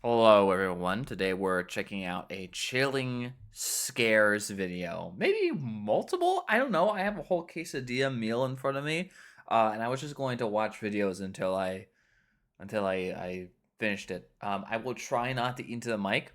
Hello everyone, today we're checking out a chilling scares video. Maybe multiple? I don't know, I have a whole quesadilla meal in front of me. And I was just going to watch videos until I finished it. I will try not to eat into the mic.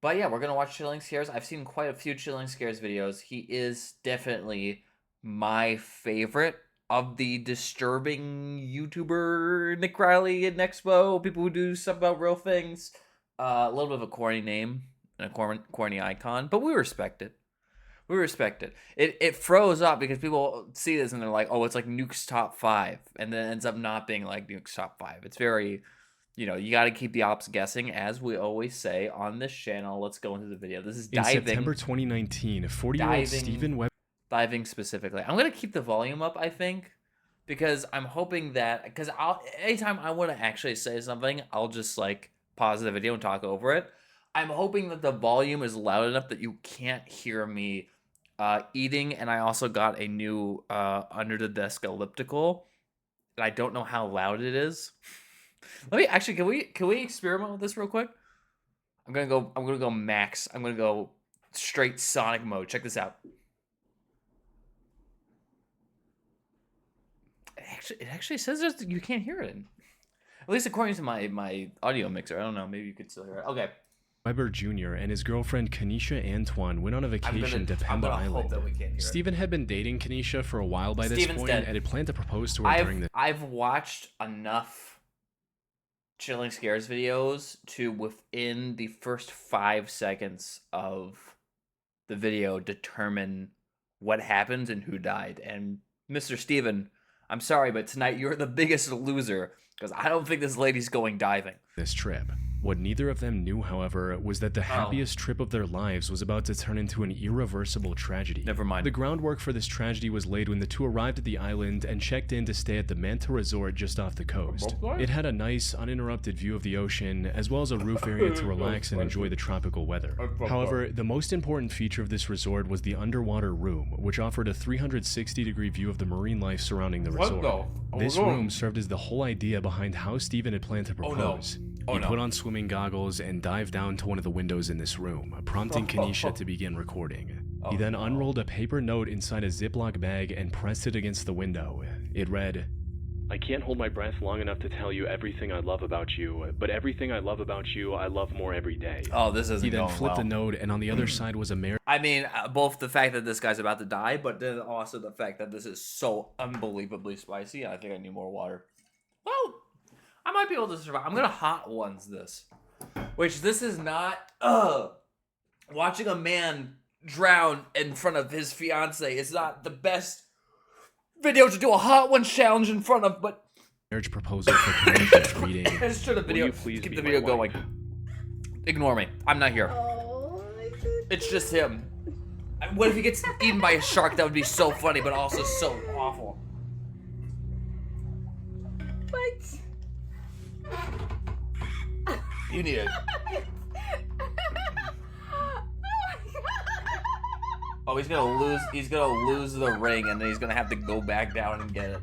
But yeah, we're gonna watch chilling scares. I've seen quite a few chilling scares videos. He is definitely my favorite of the disturbing YouTuber Nick Riley and Expo, people who do stuff about real things. A little bit of a corny name and a corny icon, but we respect it. We respect it. It froze up because people see this and they're like, oh, it's like Nuke's top 5, and then it ends up not being like Nuke's top 5. It's very, you got to keep the ops guessing, as we always say on this channel. Let's go into the video. This is In September 2019, 40-year-old Stephen Webb. Diving specifically. I'm going to keep the volume up, I think, because I'm hoping that, because anytime I want to actually say something, I'll just like pause the video and talk over it. I'm hoping that the volume is loud enough that you can't hear me eating, and I also got a new under the desk elliptical, and I don't know how loud it is. Let me actually, can we experiment with this real quick? I'm gonna go max. I'm gonna go straight Sonic mode. Check this out. It actually says that you can't hear it. At least according to my audio mixer. I don't know. Maybe you could still hear it. Okay. Weber Jr. and his girlfriend Kanisha Antoine went on a vacation to Pemba Island. Stephen had been dating Kanisha for a while by this point and had planned to propose to her during this. I've watched enough chilling scares videos to, within the first 5 seconds of the video, determine what happens and who died. And Mr. Steven, I'm sorry, but tonight you're the biggest loser, because I don't think this lady's going diving. This trip. What neither of them knew, however, was that the happiest trip of their lives was about to turn into an irreversible tragedy. Never mind. The groundwork for this tragedy was laid when the two arrived at the island and checked in to stay at the Manta Resort just off the coast. It had a nice, uninterrupted view of the ocean, as well as a roof area to relax and enjoy the tropical weather. However, the most important feature of this resort was the underwater room, which offered a 360-degree view of the marine life surrounding the resort. This room served as the whole idea behind how Stephen had planned to propose. He put on swimming goggles and dived down to one of the windows in this room, prompting Kanisha to begin recording. He then unrolled a paper note inside a Ziploc bag and pressed it against the window. It read, "I can't hold my breath long enough to tell you everything I love about you, but everything I love about you, I love more every day." Oh, this isn't He then going flipped well. the note, and on the other side was a marriage. I mean, both the fact that this guy's about to die, but then also the fact that this is so unbelievably spicy. I think I need more water. Well, I might be able to survive. I'm gonna hot ones this. Which, this is not, watching a man drown in front of his fiance is not the best video to do a hot one challenge in front of, but marriage proposal for Kanisha's reading. Let's try the video. Keep the video going. Ignore me. I'm not here. It's just him. What if he gets eaten by a shark? That would be so funny, but also so awful. What? You need it. Oh, he's gonna lose. He's gonna lose the ring, and then he's gonna have to go back down and get it.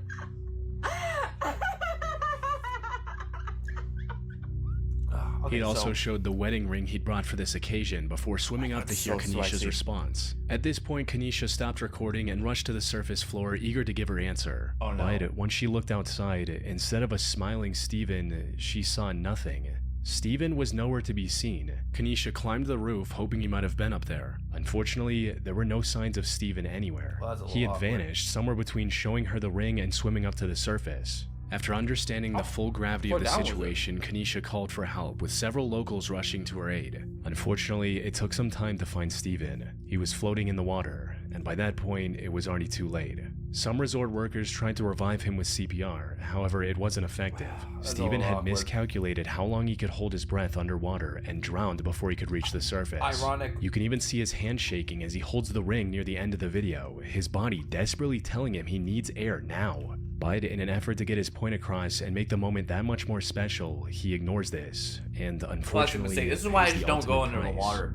He'd also showed the wedding ring he'd brought for this occasion before swimming up to hear Kanisha's response. At this point, Kanisha stopped recording and rushed to the surface floor, eager to give her answer. Oh, no. But once she looked outside, instead of a smiling Stephen, she saw nothing. Stephen was nowhere to be seen. Kanisha climbed the roof, hoping he might have been up there. Unfortunately, there were no signs of Stephen anywhere. He had vanished somewhere between showing her the ring and swimming up to the surface. After understanding the full gravity of the situation, Kanisha called for help, with several locals rushing to her aid. Unfortunately, it took some time to find Stephen. He was floating in the water, and by that point, it was already too late. Some resort workers tried to revive him with CPR, however, it wasn't effective. Stephen had miscalculated how long he could hold his breath underwater and drowned before he could reach the surface. Ironic. You can even see his hand shaking as he holds the ring near the end of the video, his body desperately telling him he needs air now. But in an effort to get his point across and make the moment that much more special, he ignores this, and unfortunately, this is why I just don't go under the water.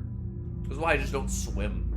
This is why I just don't swim.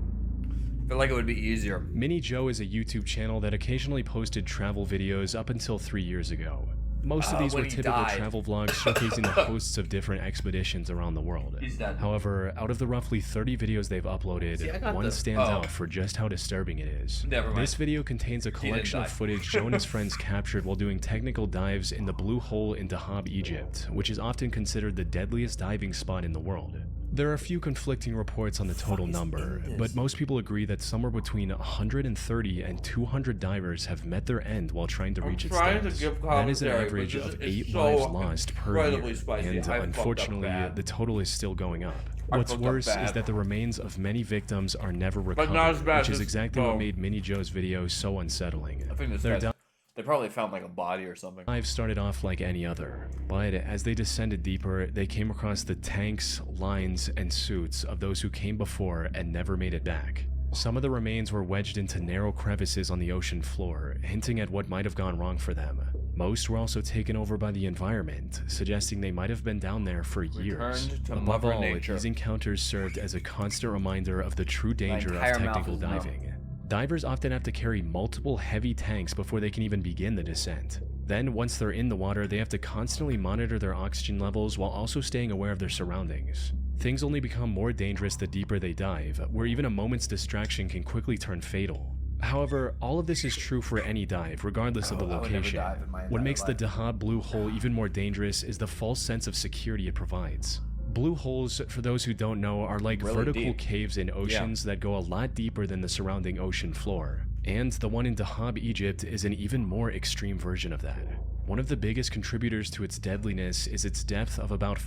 I feel like it would be easier. Mini Joe is a YouTube channel that occasionally posted travel videos up until 3 years ago. Most of these were when he typical died. travel vlogs showcasing the hosts of different expeditions around the world. He's dead. However, out of the roughly 30 videos they've uploaded, See, I got one the- stands oh. out for just how disturbing it is. Never mind. This video contains a didn't collection of die. footage Joe and his friends captured while doing technical dives in the Blue Hole in Dahab, Egypt, which is often considered the deadliest diving spot in the world. There are a few conflicting reports on the total number, but most people agree that somewhere between 130 and 200 divers have met their end while trying to reach its trying to depths. give That is an commentary, but average this of is 8 so lives lost per incredibly year, spicy. and I fucked up unfortunately, bad. the total is still going up. I What's fucked up worse is bad. that the remains of many victims are never not recovered, as bad which is as- exactly oh. what made Mini Joe's video so unsettling. I think this Their guy's- they probably found like a body or something. dive started off like any other, but as they descended deeper, they came across the tanks, lines, and suits of those who came before and never made it back. Some of the remains were wedged into narrow crevices on the ocean floor, hinting at what might have gone wrong for them. Most were also taken over by the environment, suggesting they might have been down there for years. Returned to Above Mother all, Nature. these encounters served as a constant reminder of the true danger of entire mouth technical is numb. diving. Divers often have to carry multiple heavy tanks before they can even begin the descent. Then, once they're in the water, they have to constantly monitor their oxygen levels while also staying aware of their surroundings. Things only become more dangerous the deeper they dive, where even a moment's distraction can quickly turn fatal. However, all of this is true for any dive, regardless of the I would never location. dive in my What entire makes the life. Dahab Blue Hole even more dangerous is the false sense of security it provides. Blue holes, for those who don't know, are like Really vertical deep. caves in oceans that go a lot deeper than the surrounding ocean floor. And the one in Dahab, Egypt is an even more extreme version of that. One of the biggest contributors to its deadliness is its depth of about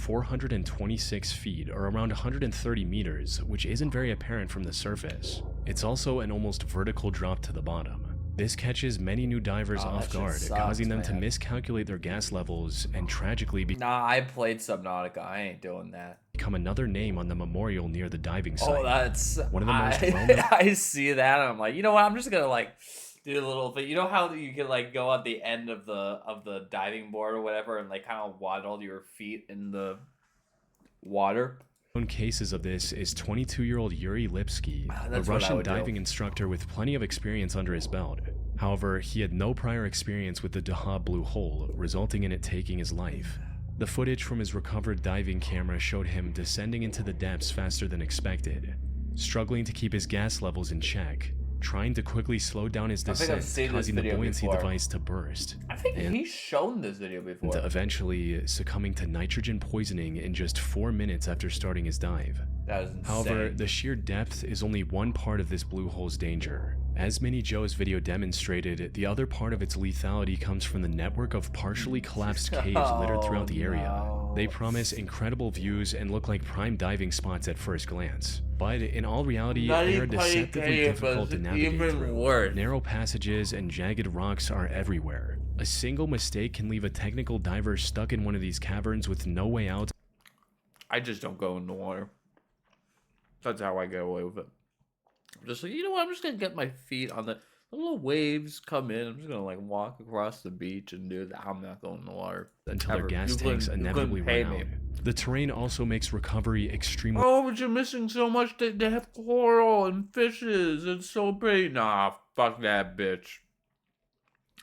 426 feet, or around 130 meters, which isn't very apparent from the surface. It's also an almost vertical drop to the bottom. This catches many new divers Oh, that off shit guard, sucks, causing them to man. miscalculate their gas levels and tragically Nah, I played Subnautica. I ain't doing that. become another name on the memorial near the diving site. Oh, that's One of the most I, well-known- I see that. And I'm like, you know what? I'm just gonna like do a little bit. You know how you can like go at the end of the diving board or whatever, and like kind of waddle your feet in the water. Known cases of this is 22-year-old Yuri Lipsky, a That's what I Russian would do. diving instructor with plenty of experience under his belt. However, he had no prior experience with the Dahab Blue Hole, resulting in it taking his life. The footage from his recovered diving camera showed him descending into the depths faster than expected, struggling to keep his gas levels in check, trying to quickly slow down his I think I've descent, seen this causing the video buoyancy before. device to burst. I think And- he's shown this video before. And eventually succumbing to nitrogen poisoning in just 4 minutes after starting his dive. That is insane. However, the sheer depth is only one part of this blue hole's danger. As Mini Joe's video demonstrated, the other part of its lethality comes from the network of partially collapsed caves littered throughout the area. no. They promise incredible views and look like prime diving spots at first glance. But in all reality, Not they are even deceptively cave, but difficult to it's navigate even through. worse. Narrow passages and jagged rocks are everywhere. A single mistake can leave a technical diver stuck in one of these caverns with no way out. I just don't go in the water. That's how I get away with it. I'm just like, you know what? I'm just gonna get my feet on the little waves come in. I'm just gonna like walk across the beach and do that. I'm not going in the water Until their Ever. gas You tanks couldn't- you inevitably couldn't run pay out. me. The terrain also makes recovery extremely Oh, but you're missing so much. They have coral and fishes. It's so pretty. Nah, fuck that bitch.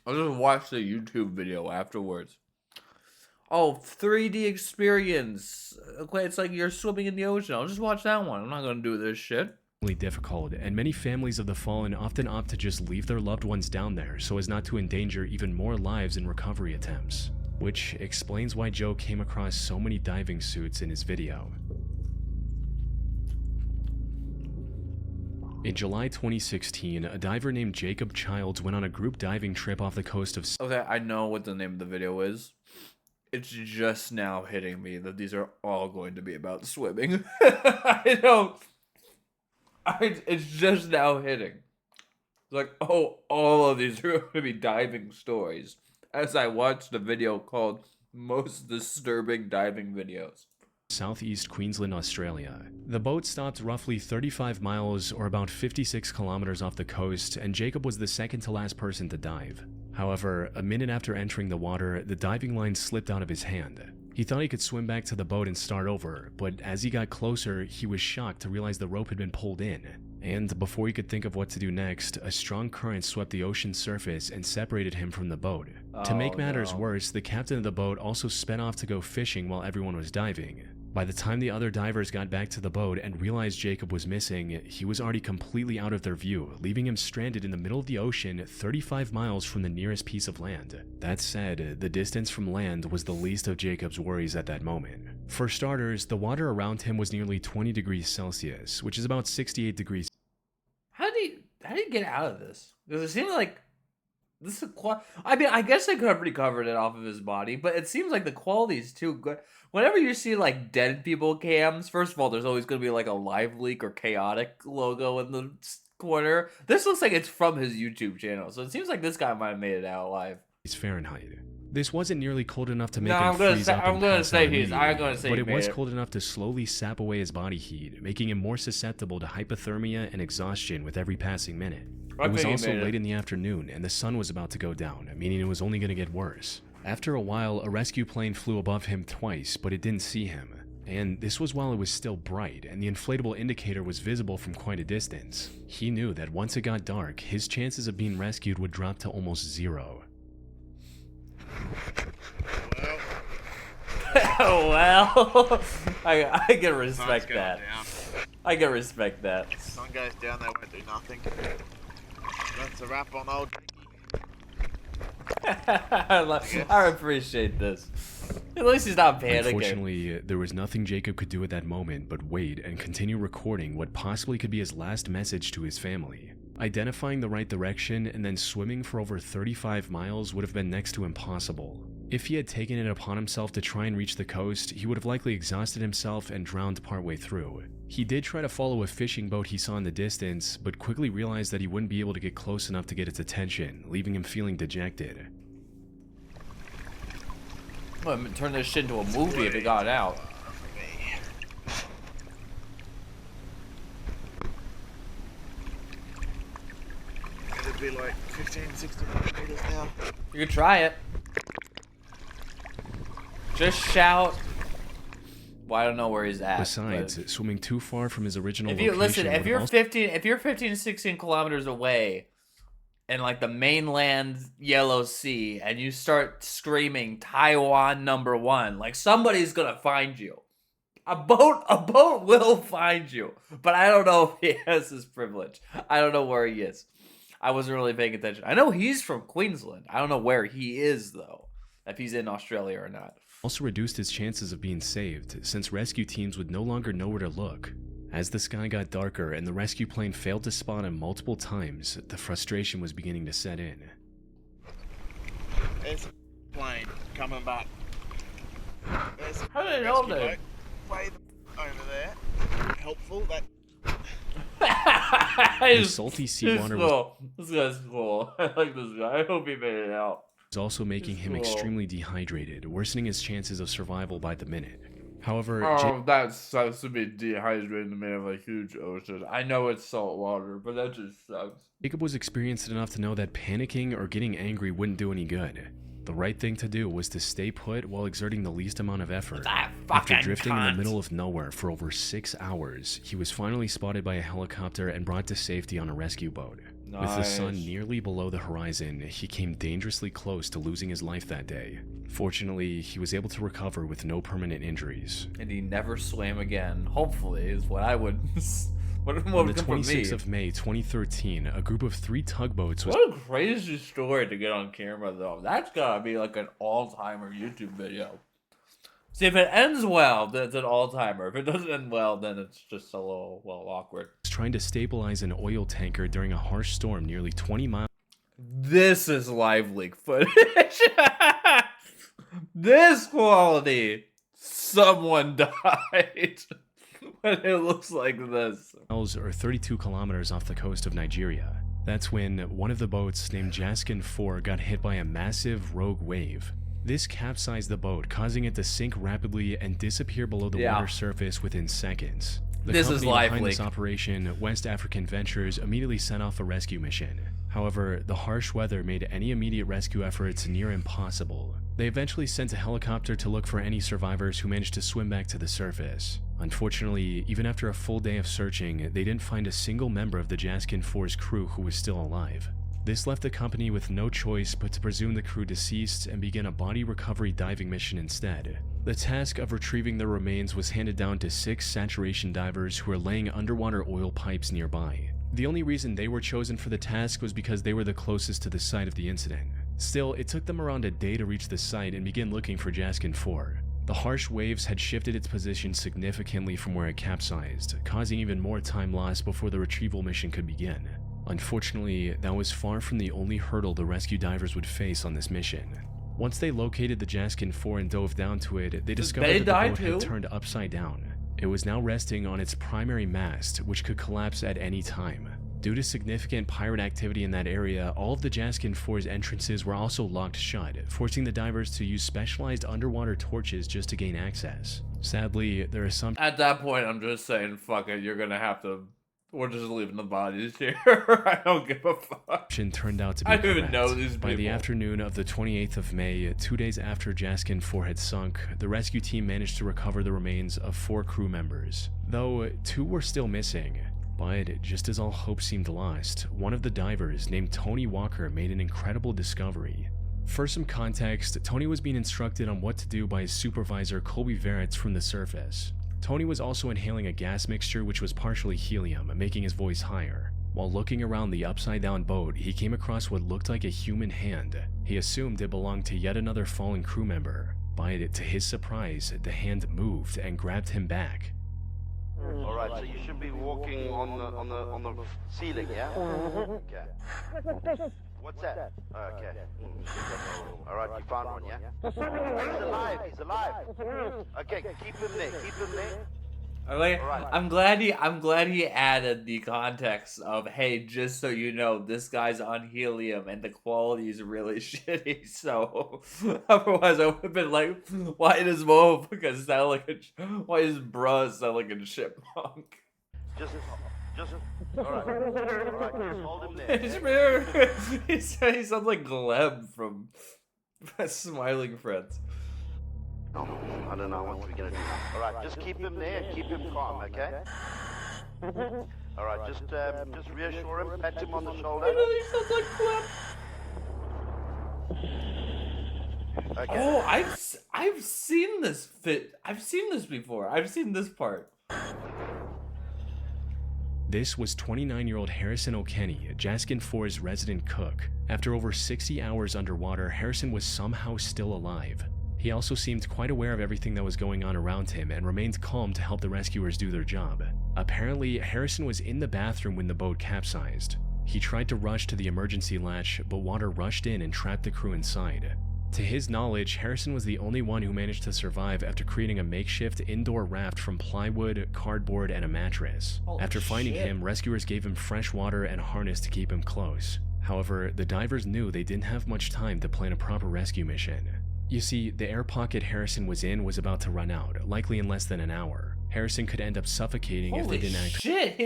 I'll just watch the YouTube video afterwards. Oh, 3D experience. Okay, it's like you're swimming in the ocean. I'll just watch that one. I'm not gonna do this shit. difficult, and many families of the fallen often opt to just leave their loved ones down there so as not to endanger even more lives in recovery attempts, which explains why Joe came across so many diving suits in his video. In July 2016, a diver named Jacob Childs went on a group diving trip off the coast of Okay, I know what the name of the video is. It's just now hitting me that these are all going to be about swimming. I know. It's just now hitting. It's like, oh, all of these are going to be diving stories. As I watched the video called Most Disturbing Diving Videos. Southeast Queensland, Australia. The boat stopped roughly 35 miles or about 56 kilometers off the coast, and Jacob was the second to last person to dive. However, a minute after entering the water, the diving line slipped out of his hand. He thought he could swim back to the boat and start over, but as he got closer, he was shocked to realize the rope had been pulled in. And before he could think of what to do next, a strong current swept the ocean's surface and separated him from the boat. To make matters worse, the captain of the boat also sped off to go fishing while everyone was diving. By the time the other divers got back to the boat and realized Jacob was missing, he was already completely out of their view, leaving him stranded in the middle of the ocean 35 miles from the nearest piece of land. That said, the distance from land was the least of Jacob's worries at that moment. For starters, the water around him was nearly 20 degrees Celsius, which is about 68 degrees. How did he get out of this? Because it seems like this is I mean, I guess they could have recovered it off of his body, but it seems like the quality is too good. Whenever you see like dead people cams, first of all, there's always going to be like a live leak or chaotic logo in the corner. This looks like it's from his YouTube channel, so it seems like this guy might have made it out alive. Fahrenheit. This wasn't nearly cold enough to make No, him I'm gonna freeze say up I'm and gonna pass say out he's I'm immediately, gonna say but he it made was it. cold enough to slowly sap away his body heat, making him more susceptible to hypothermia and exhaustion with every passing minute. It was also late in the afternoon, and the sun was about to go down, meaning it was only going to get worse. After a while, a rescue plane flew above him twice, but it didn't see him. And this was while it was still bright, and the inflatable indicator was visible from quite a distance. He knew that once it got dark, his chances of being rescued would drop to almost zero. Well, I can respect that. I can respect that. Sun goes down, they won't do nothing. That's a wrap on old I appreciate this. At least he's not panicking. Unfortunately, there was nothing Jacob could do at that moment but wait and continue recording what possibly could be his last message to his family. Identifying the right direction and then swimming for over 35 miles would have been next to impossible. If he had taken it upon himself to try and reach the coast, he would have likely exhausted himself and drowned partway through. He did try to follow a fishing boat he saw in the distance, but quickly realized that he wouldn't be able to get close enough to get its attention, leaving him feeling dejected. I'm gonna turn this shit into a movie if it got out. It'd be like 15, 16 meters now. You can try it. Just shout. Well, I don't know where he's at. Besides, but swimming too far from his original if you location listen, if would you're have 15 to 16 kilometers away, in like the mainland Yellow Sea, and you start screaming Taiwan #1, like somebody's gonna find you. A boat will find you, but I don't know if he has this privilege. I don't know where he is. I wasn't really paying attention. I know he's from Queensland. I don't know where he is though, if he's in Australia or not. also reduced his chances of being saved, since rescue teams would no longer know where to look. As the sky got darker and the rescue plane failed to spot him multiple times, the frustration was beginning to set in. There's a plane coming back. There's a How did they know rescue that? boat way over there. Helpful. That The salty seawater was cool. This guy's cool. I like this guy. I hope he made it out. also making him cool. extremely dehydrated, worsening his chances of survival by the minute. However, Oh, that sucks to be dehydrated in the middle of a huge ocean. I know it's salt water, but that just sucks. Jacob was experienced enough to know that panicking or getting angry wouldn't do any good. The right thing to do was to stay put while exerting the least amount of effort. That After fucking drifting in cunt. the middle of nowhere for over 6 hours, he was finally spotted by a helicopter and brought to safety on a rescue boat. With the sun Nice. nearly below the horizon, he came dangerously close to losing his life that day. Fortunately, he was able to recover with no permanent injuries. And he never swam again. Hopefully, is what I would. What On would the come from me? 26th of May 2013, a group of 3 tugboats was What a crazy story to get on camera, though. That's gotta be like an all-timer YouTube video. See, if it ends well, then it's an all-timer. If it doesn't end well, then it's just a little, well, awkward. trying to stabilize an oil tanker during a harsh storm nearly 20 miles This is live leak footage. This quality. Someone died. When it looks like this. or 32 kilometers off the coast of Nigeria. That's when one of the boats named Jaskin 4 got hit by a massive rogue wave. This capsized the boat, causing it to sink rapidly and disappear below the water surface within seconds. The This is company live behind leak. this operation, West African Ventures, immediately sent off a rescue mission. However, the harsh weather made any immediate rescue efforts near impossible. They eventually sent a helicopter to look for any survivors who managed to swim back to the surface. Unfortunately, even after a full day of searching, they didn't find a single member of the Jaskin 4's crew who was still alive. This left the company with no choice but to presume the crew deceased and begin a body recovery diving mission instead. The task of retrieving the remains was handed down to 6 saturation divers who were laying underwater oil pipes nearby. The only reason they were chosen for the task was because they were the closest to the site of the incident. Still, it took them around a day to reach the site and begin looking for Jaskin 4. The harsh waves had shifted its position significantly from where it capsized, causing even more time lost before the retrieval mission could begin. Unfortunately, that was far from the only hurdle the rescue divers would face on this mission. Once they located the Jaskin 4 and dove down to it, they discovered that the boat had turned upside down. It was now resting on its primary mast, which could collapse at any time. Due to significant pirate activity in that area, all of the Jaskin 4's entrances were also locked shut, forcing the divers to use specialized underwater torches just to gain access. Sadly, there is some... At that point, I'm just saying, fuck it, you're gonna have to... We're just leaving the bodies here. I don't give a fuck. Turned out to be I don't correct. even know these people. By the afternoon of the 28th of May, 2 days after Jaskin 4 had sunk, the rescue team managed to recover the remains of 4 crew members, though 2 were still missing. But just as all hope seemed lost, one of the divers, named Tony Walker, made an incredible discovery. For some context, Tony was being instructed on what to do by his supervisor, Colby Veritz, from the surface. Tony was also inhaling a gas mixture which was partially helium, making his voice higher. While looking around the upside-down boat, he came across what looked like a human hand. He assumed it belonged to yet another fallen crew member, but to his surprise, the hand moved and grabbed him back. Alright, so you should be walking on the ceiling, yeah? Okay. What's that? Okay. Alright, you found one, yeah? He's alive. Okay, keep him there. I'm glad he added the context of, hey, just so you know, this guy's on helium and the quality is really shitty. So otherwise I would have been like, why does motherfucker sound like why does bruh sound like a chipmunk? Just alright, just hold him there. He sounds like Gleb from Smiling Friends. Oh, I don't know what we're gonna do. Alright, just keep him there and keep him calm, okay? Alright, just reassure him, pat him on the shoulder. He sounds like Gleb. Okay. Oh, I've seen this fit. I've seen this before. I've seen this part. This was 29-year-old Harrison O'Kenny, Jaskin 4's resident cook. After over 60 hours underwater, Harrison was somehow still alive. He also seemed quite aware of everything that was going on around him and remained calm to help the rescuers do their job. Apparently, Harrison was in the bathroom when the boat capsized. He tried to rush to the emergency latch, but water rushed in and trapped the crew inside. To his knowledge, Harrison was the only one who managed to survive after creating a makeshift indoor raft from plywood, cardboard, and a mattress. After finding him, rescuers gave him fresh water and a harness to keep him close. However, the divers knew they didn't have much time to plan a proper rescue mission. You see, the air pocket Harrison was in was about to run out, likely in less than an hour. Harrison could end up suffocating if they didn't act. Shit,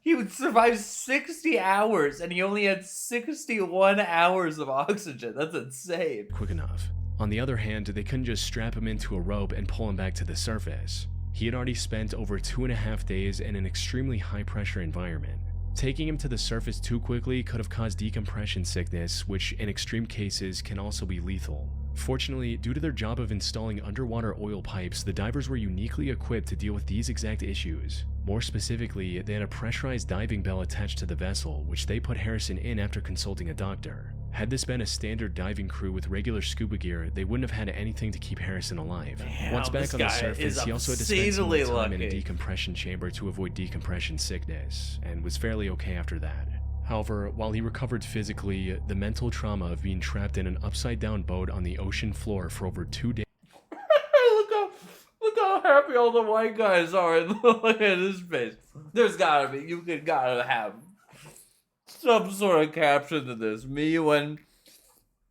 he would survive 60 hours and he only had 61 hours of oxygen. That's insane. Quick enough. On the other hand, they couldn't just strap him into a rope and pull him back to the surface. He had already spent over 2.5 days in an extremely high-pressure environment. Taking him to the surface too quickly could have caused decompression sickness, which in extreme cases can also be lethal. Fortunately, due to their job of installing underwater oil pipes, the divers were uniquely equipped to deal with these exact issues. More specifically, they had a pressurized diving bell attached to the vessel, which they put Harrison in after consulting a doctor. Had this been a standard diving crew with regular scuba gear, they wouldn't have had anything to keep Harrison alive. Damn, Once back on the surface, he also had to spend some more time in a decompression chamber to avoid decompression sickness, and was fairly okay after that. However, while he recovered physically, the mental trauma of being trapped in an upside-down boat on the ocean floor for over 2 days. Look how happy all the white guys are. Look at his face. There's gotta be, gotta have some sort of caption to this. Me when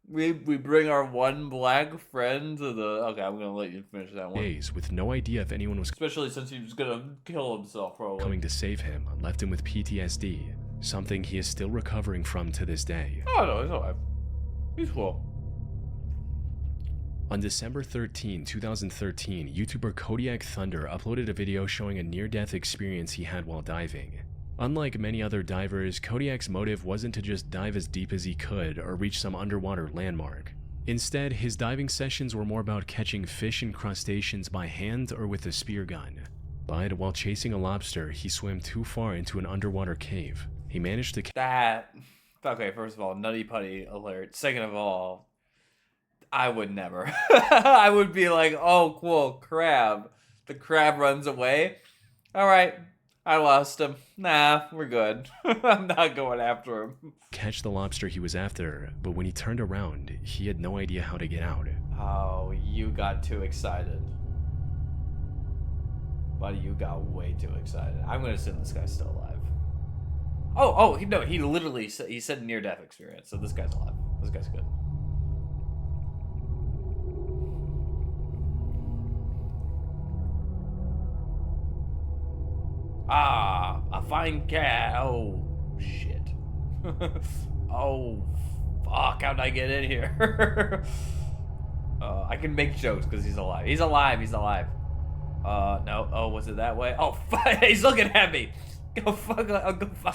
we bring our one black friend to the... Okay, I'm gonna let you finish that one. Days with no idea if anyone was Especially since he was gonna kill himself, probably. coming to save him, left him with PTSD. something he is still recovering from to this day. Oh no, he's alive. He's cool. On December 13, 2013, YouTuber Kodiak Thunder uploaded a video showing a near-death experience he had while diving. Unlike many other divers, Kodiak's motive wasn't to just dive as deep as he could or reach some underwater landmark. Instead, his diving sessions were more about catching fish and crustaceans by hand or with a spear gun. But while chasing a lobster, he swam too far into an underwater cave. He managed to Okay, first of all, nutty putty alert. Second of all, I would never. I would be like, oh, cool, crab. The crab runs away. All right, I lost him. Nah, we're good. I'm not going after him. catch the lobster he was after, but when he turned around, he had no idea how to get out. Oh, you got too excited. Buddy, you got way too excited. I'm gonna assume this guy's still alive. No, he literally said, he said near-death experience, so this guy's alive. This guy's good. Ah, a fine cat. Oh, shit. Oh, fuck, how'd I get in here? I can make jokes because he's alive. He's alive, he's alive. No. Oh, was it that way? Oh, fuck, he's looking at me. Go fuck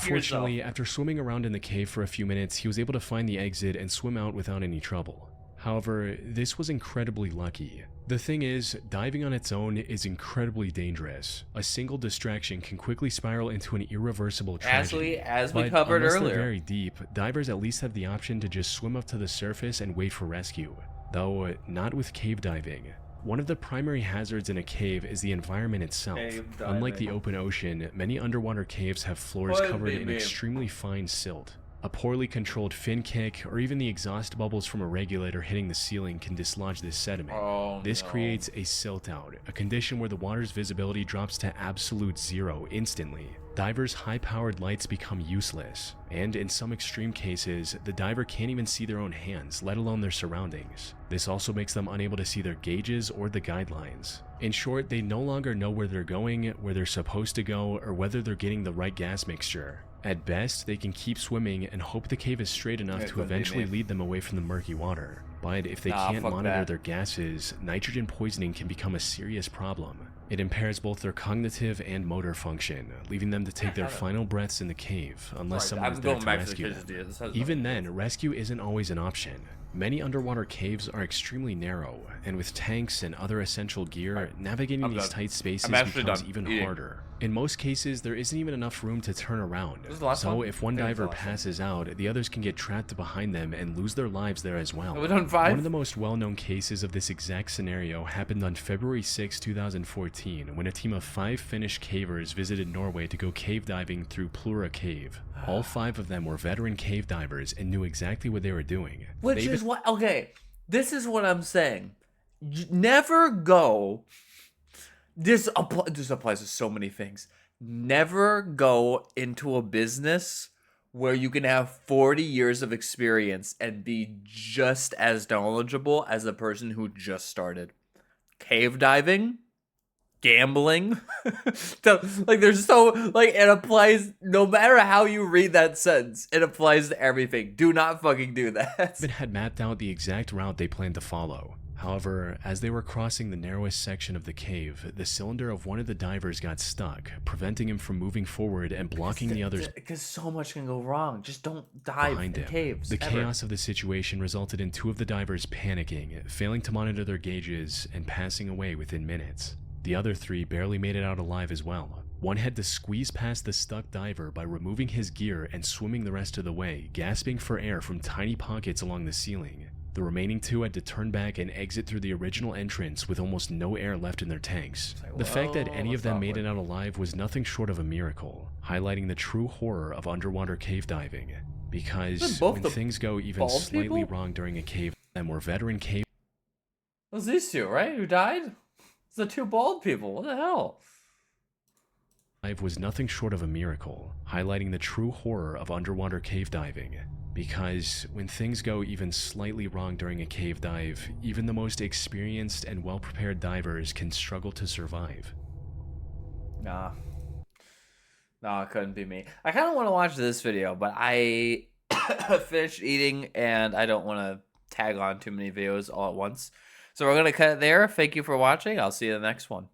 Fortunately, yourself. after swimming around in the cave for a few minutes, he was able to find the exit and swim out without any trouble. However, this was incredibly lucky. The thing is, diving on its own is incredibly dangerous. A single distraction can quickly spiral into an irreversible tragedy. As we But covered unless earlier. they're very deep, divers at least have the option to just swim up to the surface and wait for rescue. Though, not with cave diving. One of the primary hazards in a cave is the environment itself. Unlike the open ocean, many underwater caves have floors covered in extremely fine silt. A poorly controlled fin kick, or even the exhaust bubbles from a regulator hitting the ceiling can dislodge this sediment. This creates a silt out, a condition where the water's visibility drops to absolute zero instantly. Divers' high-powered lights become useless, and in some extreme cases, the diver can't even see their own hands, let alone their surroundings. This also makes them unable to see their gauges or the guidelines. In short, they no longer know where they're going, where they're supposed to go, or whether they're getting the right gas mixture. At best, they can keep swimming and hope the cave is straight enough to eventually lead them away from the murky water. But if they can't monitor their gases, nitrogen poisoning can become a serious problem. It impairs both their cognitive and motor function, leaving them to take their final breaths in the cave, unless someone is there to rescue them. Even then, rescue isn't always an option. Many underwater caves are extremely narrow, and with tanks and other essential gear, navigating these tight spaces becomes even harder. In most cases, there isn't even enough room to turn around, so if one diver passes out, the others can get trapped behind them and lose their lives there as well. One of the most well-known cases of this exact scenario happened on February 6, 2014, when a team of 5 Finnish cavers visited Norway to go cave diving through Plura Cave. All 5 of them were veteran cave divers and knew exactly what they were doing. This is what I'm saying. Never go. This applies to so many things. Never go into a business where you can have 40 years of experience and be just as knowledgeable as the person who just started. Cave diving, gambling, it applies no matter how you read that sentence. It applies to everything. Do not fucking do that. They had mapped out the exact route they planned to follow. However, as they were crossing the narrowest section of the cave, the cylinder of one of the divers got stuck, preventing him from moving forward and blocking the others because so much can go wrong. Just don't dive in caves. The chaos of the situation resulted in 2 of the divers panicking, failing to monitor their gauges, and passing away within minutes. The other 3 barely made it out alive as well. One had to squeeze past the stuck diver by removing his gear and swimming the rest of the way, gasping for air from tiny pockets along the ceiling. The remaining 2 had to turn back and exit through the original entrance with almost no air left in their tanks. The fact that any of them made it out alive was nothing short of a miracle, highlighting the true horror of underwater cave diving. Because when things go even slightly wrong during a cave, and were veteran cave... It was these 2, right? Who died? It's the 2 bald people. What the hell? Was nothing short of a miracle, highlighting the true horror of underwater cave diving. Because when things go even slightly wrong during a cave dive, even the most experienced and well-prepared divers can struggle to survive. No, it couldn't be me. I kind of want to watch this video, but I finished eating and I don't want to tag on too many videos all at once. So we're going to cut it there. Thank you for watching. I'll see you in the next one.